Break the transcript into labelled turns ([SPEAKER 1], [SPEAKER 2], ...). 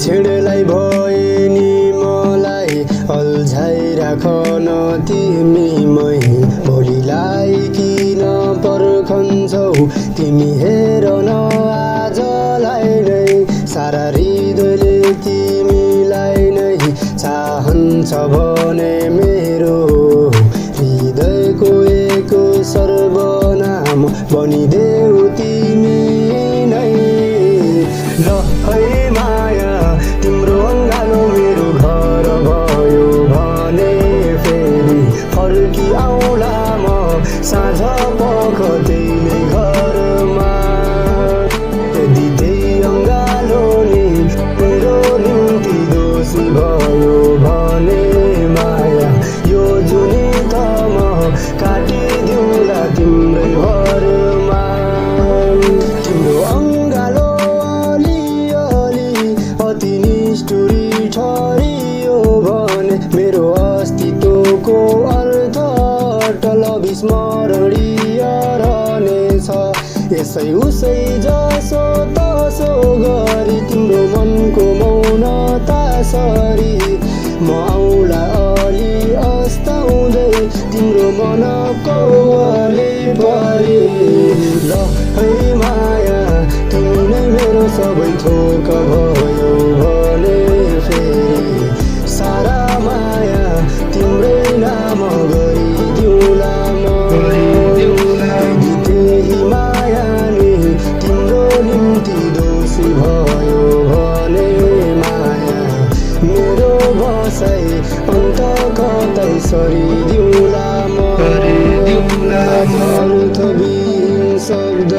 [SPEAKER 1] छेडलाई भए नि मलाई अल्झाइराख न तिमीमै भोलिलाई किन पर्खन्छौ तिमी हेर न आजलाई नै सारा हृदयले तिमीलाई नै चाहन्छ भने मेरो हृदयको एक सर्वनाम बनिदेऊ तिमी नै ल है माया तिम्रो अङ्गालो मेरो घर भयो भने फेरि फर्की आउला म साँझ पख त्यही घरमा यदि त्यही अङ्गालो नि मेरो निम्ति दोषी भयो भने माया यो जुनी त म काटिदिउँला तिम्रै भरमा तिम्रो अङ्गालो अलिअलि अति निष्ठुरी ठहरियो भने मेरो अस्तित्वको अर्थ अटल विस्मरणीय रहनेछ यसै उसै जसो तसो गरी तिम्रो मनको मौनता सरी म आउला अलि अस्ताउँदै तिम्रो मनको वरिपरि ल है माया तिमी नै मेरो सबै थोक भयो भने फेरि सारा माया तिम्रै नाम गरिदिउँला म यदि त्यही माया नि तिम्रो निम्ति दोषी भयो भने माया मेरो बसाइ अन्त कतै सरिदिउँला म अर्थविहीन शब्द